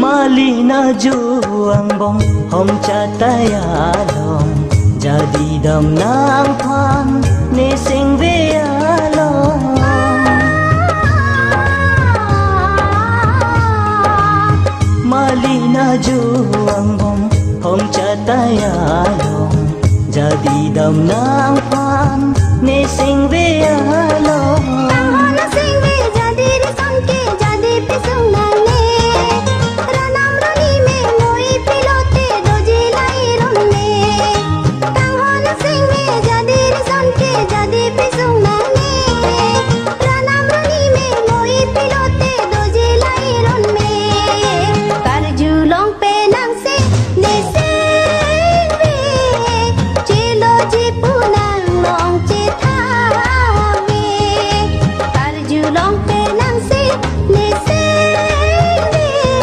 Malina juang bong hom catayalong jadi dam nang pan ni sing vealong Malina juang bong hom catayalong jadi dam nang pan ni sing vealong